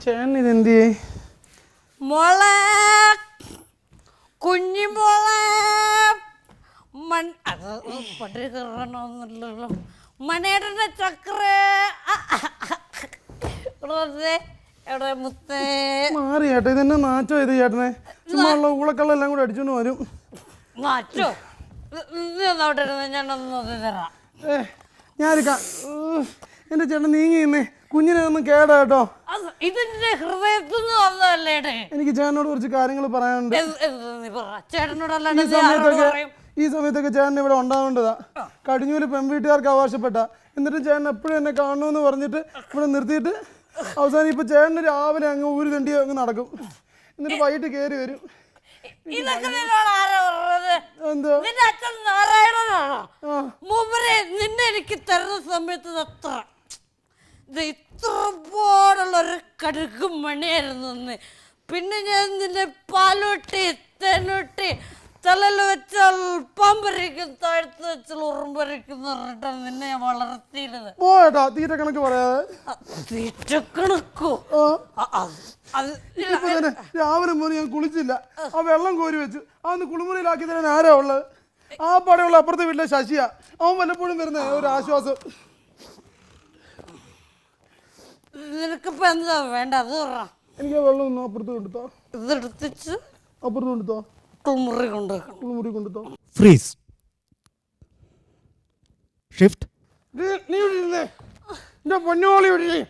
ചേട്ടൻ ഇതെന്തി മോളെ കുഞ്ഞിമോളെ അത് പട്ടി കയറണമെന്നില്ലല്ലോ മണേടന്റെ ചക്ര എവിടെ മുത്തേ മാറി ചേട്ടാ ഇതെന്നെ നാച്ചോ ഇത് ചേട്ടനെ ചുമ്മാ ഉള്ള ഊളക്കള്ളെല്ലാം കൂടെ അടിച്ചോണ്ട് വരും. നാച്ചോ അവിടെ ഇരുന്ന് ഞാനൊന്ന് നോക്കി തരാം. ഞാനൊരു എന്റെ ചേട്ടൻ നീങ്ങിന്നേ കുഞ്ഞിനെ ഒന്നും കേടാ കേട്ടോ. ഇതിന്റെ ഹൃദയത്തിൽ നിന്ന് വന്നതല്ലേ. എനിക്ക് ചേട്ടനോട് കുറച്ച് കാര്യങ്ങൾ പറയാനുണ്ട്. ഈ സമയത്തൊക്കെ ചേട്ടൻ ഇവിടെ ഉണ്ടാവേണ്ടതാ. കടിഞ്ഞൂല് പെൺവീട്ടുകാർക്ക് അവകാശപ്പെട്ട എന്നിട്ട് ചേട്ടൻ എപ്പോഴും എന്നെ കാണണമെന്ന് പറഞ്ഞിട്ട് ഇവിടെ നിർത്തിയിട്ട് അവസാനം ഇപ്പൊ ചേട്ടന് രാവിലെ അങ്ങ് ഊര് തണ്ടി അങ്ങ് നടക്കും, എന്നിട്ട് വൈകിട്ട് കയറി വരും. നിന്നെ എനിക്ക് തരുന്ന സമയത്ത് അത്ര ഇത്ര പോലുള്ളൊരു കടുക് മണിയായിരുന്നു. പിന്നെ ഞാൻ നിന്നെ പാലൂട്ടി തേനൂട്ടി തലയിൽ വെച്ചാൽ പാമ്പരിക്കും താഴ്ത്ത് വെച്ചാൽ ഉറുമ്പരിക്കും പറഞ്ഞിട്ടാണ് നിന്നെ ഞാൻ വളർത്തിയിരുന്നത്. തീറ്റ കണക്ക് പറയാതെ തീറ്റ കണക്കോ? രാവിലെ മുതൽ ഞാൻ കുളിച്ചില്ല, ആ വെള്ളം കോരി വെച്ചു അതൊന്ന് കുളിമുറിയിലാക്കി തരാൻ ആരാ ഉള്ളത്? ആ പടയുള്ള അപ്പുറത്തെ വീട്ടിലെ ശശിയാ, അവൻ വല്ലപ്പോഴും വരുന്ന ഒരു ആശ്വാസം. നിനക്കിപ്പോ എന്താ വേണ്ട അത് പറ. എനിക്ക് വെള്ളം ഒന്നും അപ്പുറത്ത് കൊണ്ടുത്തോ, ഇതെടുത്തിച്ച് അപ്പുറത്ത് കൊണ്ടുത്തോ, കുളിമുറി കൊണ്ടുത്തോ. Freeze shift. നീ ഇവിടെ എന്റെ പൊന്നോളി ഇവിടെ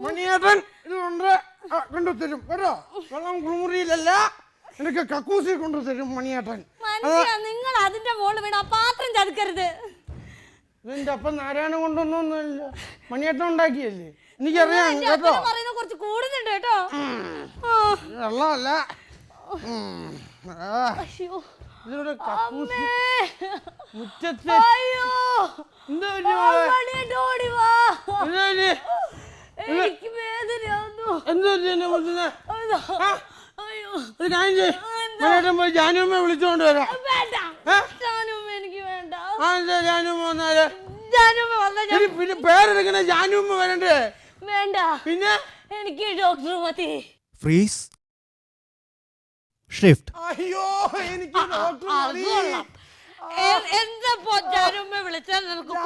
മണിയേട്ടൻ ഇത് കൊണ്ടുതരും കേട്ടോ. വെള്ളം കുളിമുറിയിലല്ല, എനിക്ക് കക്കൂസി കൊണ്ടുതരും മണിയേട്ടൻ. നിങ്ങൾ അതിന്റെ മോള് വീണ പാത്രം ചതുക്കരുത്. നിന്റെ അപ്പം നാരായണ കൊണ്ടൊന്നുമില്ല, മണിയേട്ടൻ ഉണ്ടാക്കിയല്ലേ, എനിക്കറിയാം കേട്ടോ. കുറച്ച് കൂടുന്നുണ്ട് കേട്ടോ. വെള്ളമല്ല മുറ്റത്തെ പോയി ജാനുമ്മ വിളിച്ചോണ്ട് വരാം. പിന്നെ പേരെടുക്കണ ജാനുമ്മ വരണ്ടേ? വേണ്ട, പിന്നെ എനിക്ക് ഡോക്ടർ മതി. Freeze shift. അയ്യോ എനിക്ക്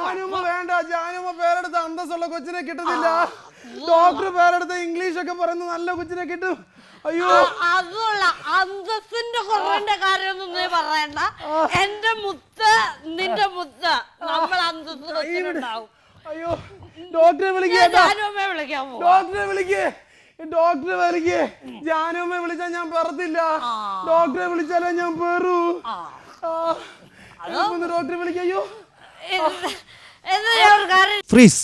ജാനുമ്മ വേണ്ട. ജാനുമ്മ പേരെടുത്ത അന്തസ്സുള്ള കൊച്ചിനെ കിട്ടുന്നില്ല. ഡോക്ടർ പേരെടുത്ത ഇംഗ്ലീഷ് ഒക്കെ പറയുന്ന നല്ല കൊച്ചിനെ കിട്ടും. അയ്യോ അതുള്ള അന്തസ്സിന്റെ കുറവിന്റെ കാര്യമൊന്നും നീ പറയണ്ട. എന്റെ മുത്ത് നിന്റെ മുത്ത് നമ്മൾ അന്തസ് വെച്ചിട്ടുണ്ടാവും. അയ്യോ ഡോക്ടറെ വിളിക്കേ, വിളിക്കാമോ? ഡോക്ടറെ വിളിക്കേ, ഡോക്ടറെ വിളിക്കേ. ജാനുമ്മ വിളിച്ചാൽ ഞാൻ പറത്തില്ല, ഡോക്ടറെ വിളിച്ചാലേ ഞാൻ പേറൂ. ഡോക്ടറെ വിളിക്കയ്യോ. Freeze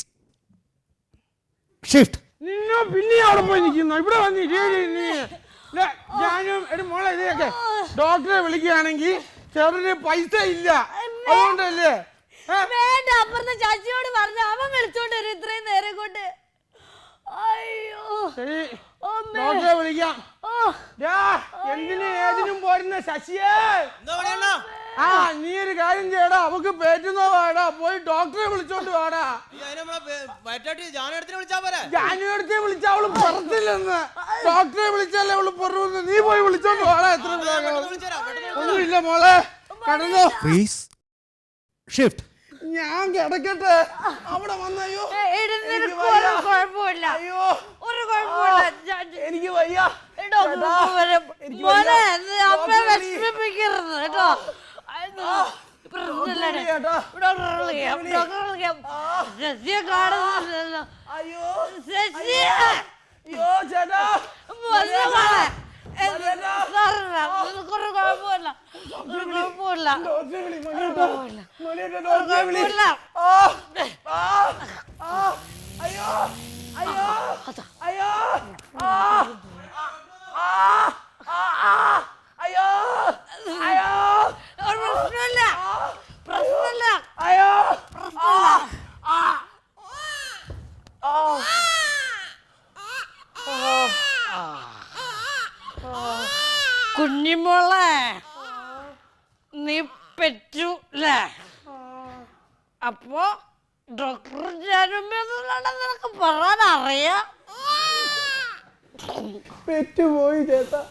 shift. നിന്നെ പിന്നെ അവിടെ പോയി നിൽക്കുന്നു, ഇവിടെ വന്ന് മോളെ ഇതൊക്കെ ഡോക്ടറെ വിളിക്കുകയാണെങ്കിൽ ചേട്ടന് പൈസ ഇല്ല, അതുകൊണ്ടല്ലേ. വേണ്ട, അപ്പുറത്തെ ചാച്ചിയോട് പറഞ്ഞ അവൻ വിളിച്ചോണ്ട് വരും ഇത്രയും നേരം കൊണ്ട്. അയ്യോ ഡോക്ടറെ വിളിക്കാം. എന്തിനും ഏതിനും പോരുന്ന ശശിയേ, നീ ഒരു കാര്യം ചെയ്യടാ, അവക്ക് പേറ്റുന്നോ വാടാ, പോയി ഡോക്ടറെ വിളിച്ചോണ്ട് വാടാ. ജാനുവടുത്തെ വിളിച്ച അവള് പറത്തില്ലെന്ന്, ഡോക്ടറെ വിളിച്ചാലേ അവള് പറന്ന്. നീ പോയി വിളിച്ചോണ്ട് വാടാ. എത്ര ഒന്നുമില്ല മോളെ, കടന്നോ. Freeze shift. ഞാൻ കിടക്കട്ടെ അവിടെ വന്നയോ. കുഴപ്പമില്ല, അയ്യോ ഒരു കുഴപ്പമില്ല. എനിക്ക് വയ്യ. അമ്മ വിഷമിപ്പിക്കരുത് കേട്ടോ. ശശിയെ കാണുന്നില്ലല്ലോ. അയ്യോ ശശി അയ്യോ ചേട്ടാ, നിനക്കൊരു കുഴപ്പമില്ല, ഒരു കുഴപ്പമില്ല. അയ്യോ അയ്യോ അയ്യോ അയ്യോ അയ്യോ പ്രശ്നമില്ല, പ്രശ്നമില്ല, അയ്യോ കുഞ്ഞിമോളെ നീ പെറ്റൂല്ലേ? അപ്പോ ഡോക്ടർ ജാനുമ്മ നിനക്ക് പറയാൻ അറിയാം. പെറ്റുപോയി ചേട്ടാ.